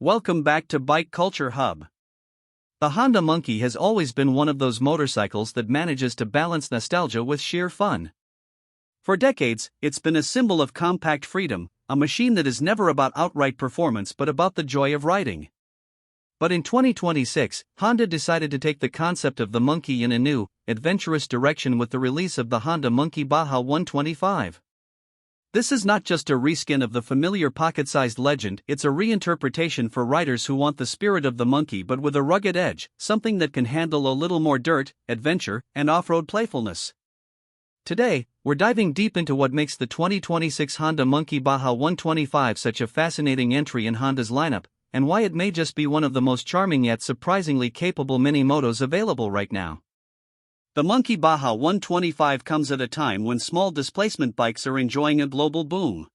Welcome back to Bike Culture Hub. The Honda Monkey has always been one of those motorcycles that manages to balance nostalgia with sheer fun. For decades, it's been a symbol of compact freedom, a machine that is never about outright performance but about the joy of riding. But in 2026, Honda decided to take the concept of the Monkey in a new, adventurous direction with the release of the Honda Monkey Baja 125. This is not just a reskin of the familiar pocket-sized legend, it's a reinterpretation for riders who want the spirit of the Monkey but with a rugged edge, something that can handle a little more dirt, adventure, and off-road playfulness. Today, we're diving deep into what makes the 2026 Honda Monkey Baja 125 such a fascinating entry in Honda's lineup, and why it may just be one of the most charming yet surprisingly capable mini-motos available right now. The Monkey Baja 125 comes at a time when small displacement bikes are enjoying a global boom.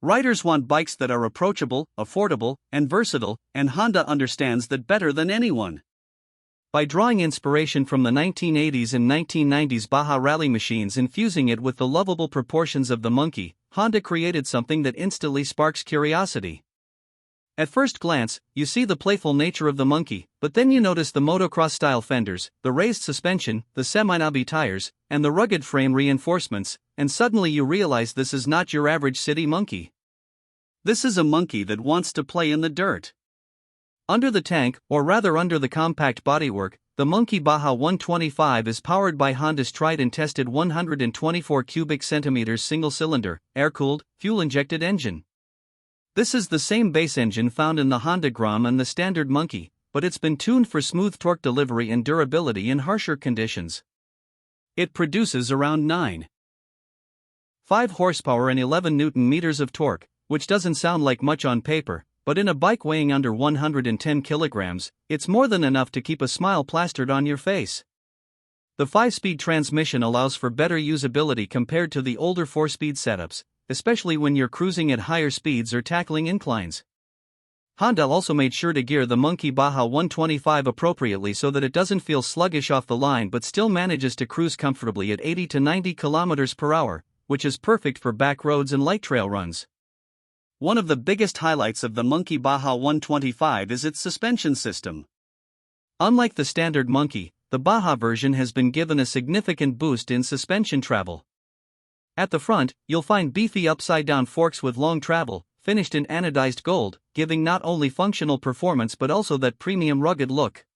Riders want bikes that are approachable, affordable, and versatile, and Honda understands that better than anyone. By drawing inspiration from the 1980s and 1990s Baja rally machines and fusing it with the lovable proportions of the Monkey, Honda created something that instantly sparks curiosity. At first glance, you see the playful nature of the Monkey, but then you notice the motocross-style fenders, the raised suspension, the semi-knobby tires, and the rugged frame reinforcements, and suddenly you realize this is not your average city Monkey. This is a Monkey that wants to play in the dirt. Under the tank, or rather under the compact bodywork, the Monkey Baja 125 is powered by Honda's tried and tested 124 cubic centimeters single-cylinder, air-cooled, fuel-injected engine. This is the same base engine found in the Honda Gram and the standard Monkey, but it's been tuned for smooth torque delivery and durability in harsher conditions. It produces around 9.5 horsepower and 11 Nm of torque, which doesn't sound like much on paper, but in a bike weighing under 110 kilograms, it's more than enough to keep a smile plastered on your face. The 5-speed transmission allows for better usability compared to the older 4-speed setups, especially when you're cruising at higher speeds or tackling inclines. Honda also made sure to gear the Monkey Baja 125 appropriately so that it doesn't feel sluggish off the line but still manages to cruise comfortably at 80 to 90 km per hour, which is perfect for back roads and light trail runs. One of the biggest highlights of the Monkey Baja 125 is its suspension system. Unlike the standard Monkey, the Baja version has been given a significant boost in suspension travel. At the front, you'll find beefy upside-down forks with long travel, finished in anodized gold, giving not only functional performance but also that premium rugged look.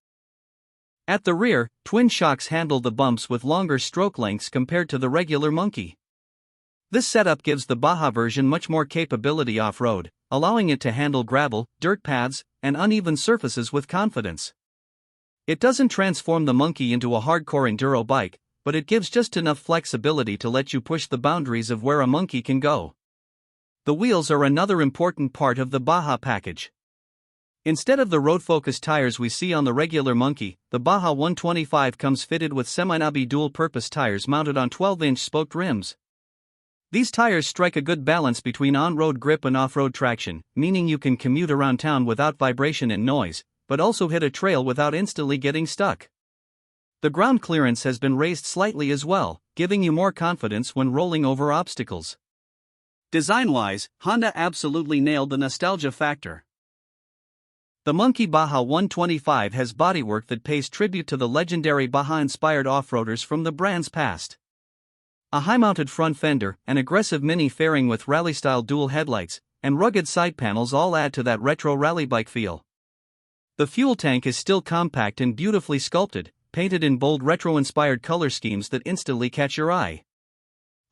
At the rear, twin shocks handle the bumps with longer stroke lengths compared to the regular Monkey. This setup gives the Baja version much more capability off-road, allowing it to handle gravel, dirt paths, and uneven surfaces with confidence. It doesn't transform the Monkey into a hardcore enduro bike, but it gives just enough flexibility to let you push the boundaries of where a Monkey can go. The wheels are another important part of the Baja package. Instead of the road-focused tires we see on the regular Monkey, the Baja 125 comes fitted with semi-knobby dual-purpose tires mounted on 12-inch spoked rims. These tires strike a good balance between on-road grip and off-road traction, meaning you can commute around town without vibration and noise, but also hit a trail without instantly getting stuck. The ground clearance has been raised slightly as well, giving you more confidence when rolling over obstacles. Design-wise, Honda absolutely nailed the nostalgia factor. The Monkey Baja 125 has bodywork that pays tribute to the legendary Baja-inspired off-roaders from the brand's past. A high-mounted front fender, an aggressive mini fairing with rally-style dual headlights, and rugged side panels all add to that retro rally bike feel. The fuel tank is still compact and beautifully sculpted, painted in bold retro-inspired color schemes that instantly catch your eye.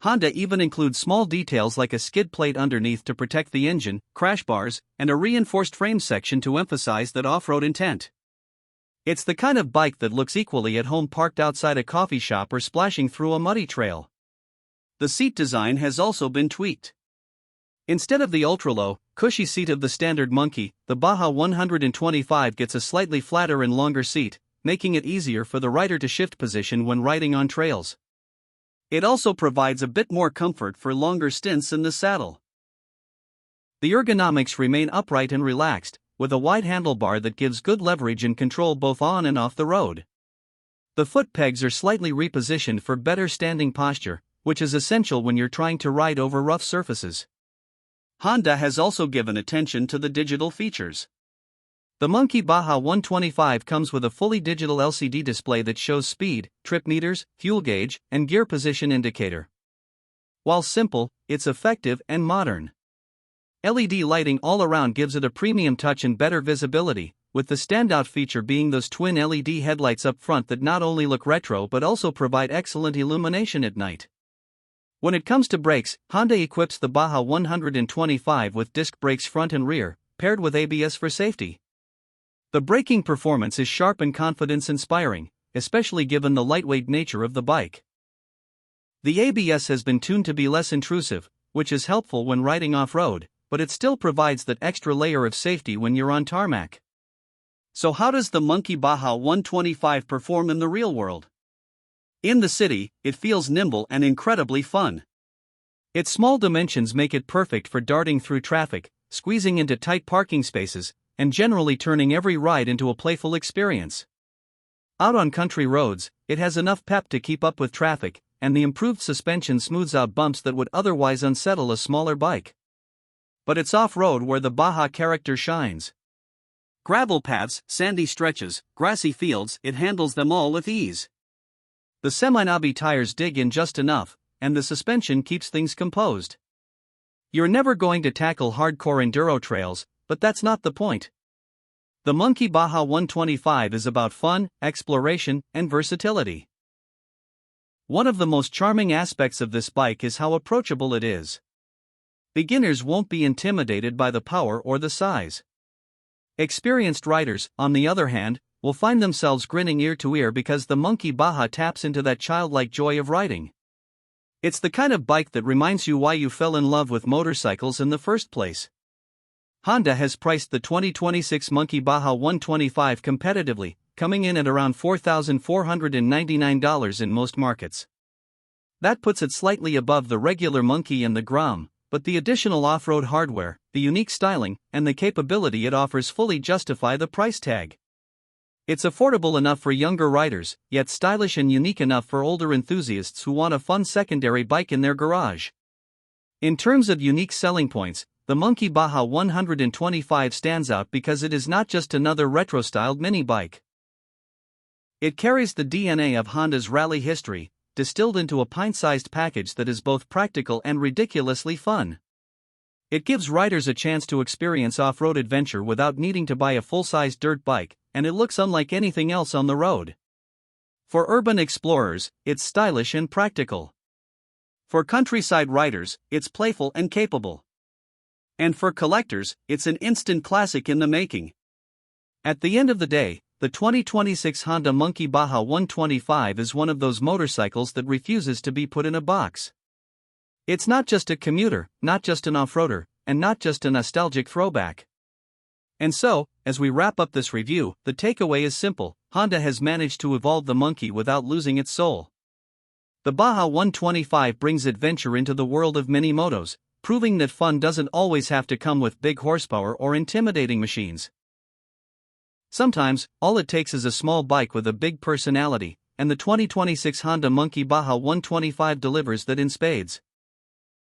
Honda even includes small details like a skid plate underneath to protect the engine, crash bars, and a reinforced frame section to emphasize that off-road intent. It's the kind of bike that looks equally at home parked outside a coffee shop or splashing through a muddy trail. The seat design has also been tweaked. Instead of the ultra-low, cushy seat of the standard Monkey, the Baja 125 gets a slightly flatter and longer seat, making it easier for the rider to shift position when riding on trails. It also provides a bit more comfort for longer stints in the saddle. The ergonomics remain upright and relaxed, with a wide handlebar that gives good leverage and control both on and off the road. The foot pegs are slightly repositioned for better standing posture, which is essential when you're trying to ride over rough surfaces. Honda has also given attention to the digital features. The Monkey Baja 125 comes with a fully digital LCD display that shows speed, trip meters, fuel gauge, and gear position indicator. While simple, it's effective and modern. LED lighting all around gives it a premium touch and better visibility, with the standout feature being those twin LED headlights up front that not only look retro but also provide excellent illumination at night. When it comes to brakes, Honda equips the Baja 125 with disc brakes front and rear, paired with ABS for safety. The braking performance is sharp and confidence-inspiring, especially given the lightweight nature of the bike. The ABS has been tuned to be less intrusive, which is helpful when riding off-road, but it still provides that extra layer of safety when you're on tarmac. So how does the Monkey Baja 125 perform in the real world? In the city, it feels nimble and incredibly fun. Its small dimensions make it perfect for darting through traffic, squeezing into tight parking spaces, and generally turning every ride into a playful experience. Out on country roads, it has enough pep to keep up with traffic, and the improved suspension smooths out bumps that would otherwise unsettle a smaller bike. But it's off-road where the Baja character shines. Gravel paths, sandy stretches, grassy fields, it handles them all with ease. The semi-knobby tires dig in just enough, and the suspension keeps things composed. You're never going to tackle hardcore enduro trails, but that's not the point. The Monkey Baja 125 is about fun, exploration, and versatility. One of the most charming aspects of this bike is how approachable it is. Beginners won't be intimidated by the power or the size. Experienced riders, on the other hand, will find themselves grinning ear to ear because the Monkey Baja taps into that childlike joy of riding. It's the kind of bike that reminds you why you fell in love with motorcycles in the first place. Honda has priced the 2026 Monkey Baja 125 competitively, coming in at around $4,499 in most markets. That puts it slightly above the regular Monkey and the Grom, but the additional off-road hardware, the unique styling, and the capability it offers fully justify the price tag. It's affordable enough for younger riders, yet stylish and unique enough for older enthusiasts who want a fun secondary bike in their garage. In terms of unique selling points, the Monkey Baja 125 stands out because it is not just another retro-styled mini bike. It carries the DNA of Honda's rally history, distilled into a pint-sized package that is both practical and ridiculously fun. It gives riders a chance to experience off-road adventure without needing to buy a full-sized dirt bike, and it looks unlike anything else on the road. For urban explorers, it's stylish and practical. For countryside riders, it's playful and capable. And for collectors, it's an instant classic in the making. At the end of the day, the 2026 Honda Monkey Baja 125 is one of those motorcycles that refuses to be put in a box. It's not just a commuter, not just an off-roader, and not just a nostalgic throwback. And so, as we wrap up this review, the takeaway is simple: Honda has managed to evolve the Monkey without losing its soul. The Baja 125 brings adventure into the world of mini motos, proving that fun doesn't always have to come with big horsepower or intimidating machines. Sometimes, all it takes is a small bike with a big personality, and the 2026 Honda Monkey Baja 125 delivers that in spades.